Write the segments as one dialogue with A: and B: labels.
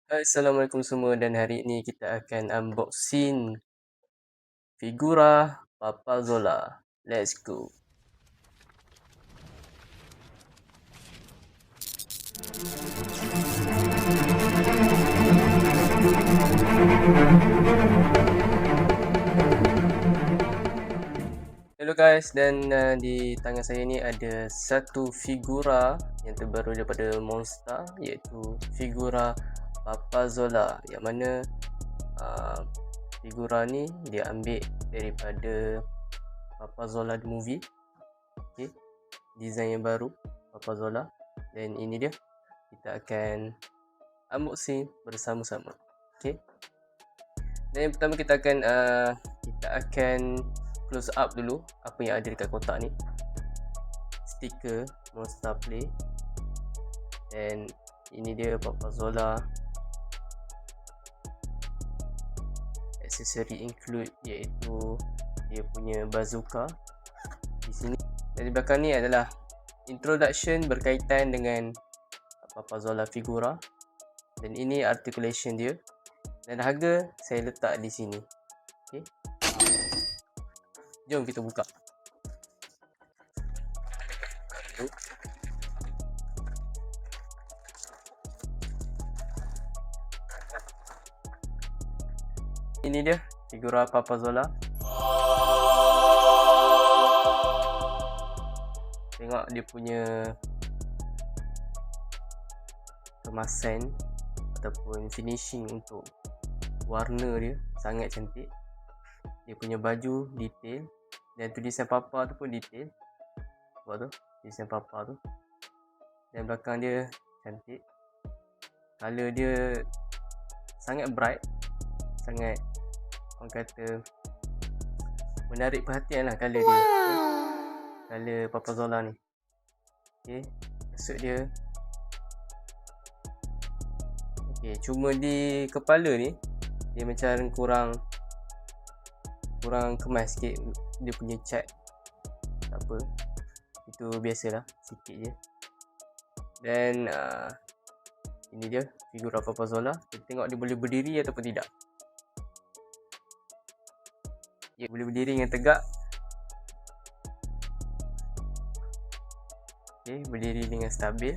A: Assalamualaikum semua dan hari ini kita akan unboxing figura Papa Zola. Let's go. Hello guys, dan di tangan saya ni ada satu figura yang terbaru daripada Monster, iaitu figura Papa Zola, yang mana figura ni dia ambil daripada Papa Zola the movie. Okay, design yang baru Papa Zola, dan ini dia, kita akan unboxing bersama-sama. Okay, dan yang pertama kita akan close up dulu apa yang ada dekat kotak ni. Stiker Monster Play, dan ini dia Papa Zola. Aksesori include iaitu dia punya bazooka di sini, dan di belakang ni adalah introduction berkaitan dengan Papa Zola figura, dan ini articulation dia, dan harga saya letak di sini. Okay, jom kita buka. Ini dia figura Papa Zola. Tengok dia punya kemasan ataupun finishing untuk warna dia sangat cantik. Dia punya baju detail, dan tulisan Papa tu pun detail. Buat tu tulisan Papa tu, dan belakang dia cantik. Color dia sangat bright, sangat, orang kata, menarik perhatian lah color dia. Color Papa Zola ni. Okay, maksud dia. Okay, cuma di kepala ni dia macam kurang kemas sikit dia punya cat. Tak apa, itu biasalah, sikit je. Dan ini dia figura Papa Zola. Kita tengok dia boleh berdiri ataupun tidak. Dia boleh berdiri dengan tegak. Okay, berdiri dengan stabil.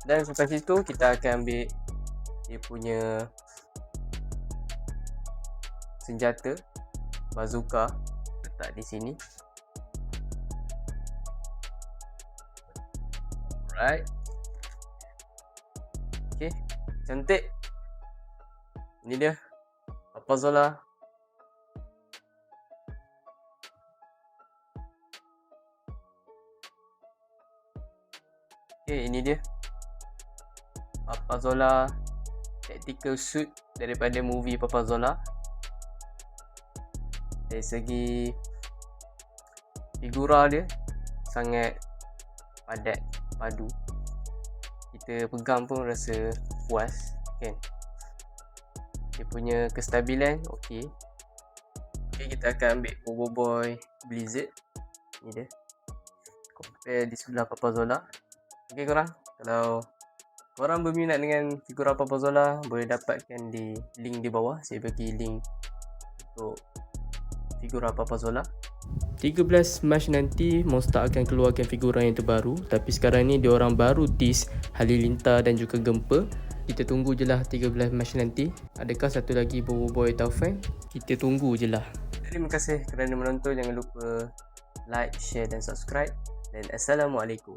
A: Dan selepas itu kita akan ambil dia punya senjata bazooka, letak di sini. Alright. Okay, cantik. Ini dia Papa Zola. Okay, ini dia Papa Zola tactical suit daripada movie Papa Zola. Dari segi figura dia sangat padat, padu. Kita pegang pun rasa puas, kan? Dia punya kestabilan okey. Okay, kita akan ambil Bobo Boy Blizzard. Ni dia, compare di sebelah Papa Zola. Okay korang, kalau korang berminat dengan figura Papa Zola, boleh dapatkan di link di bawah. Saya bagi link untuk figura Papa Zola. 13 Mac nanti Monster akan keluarkan figura yang terbaru, tapi sekarang ni diorang baru tease Halilintar dan juga Gempa. Kita tunggu je lah 13 Mac nanti. Adakah satu lagi Bobo Boy Taufan? Kita tunggu je lah. Terima kasih kerana menonton. Jangan lupa like, share dan subscribe. Dan Assalamualaikum.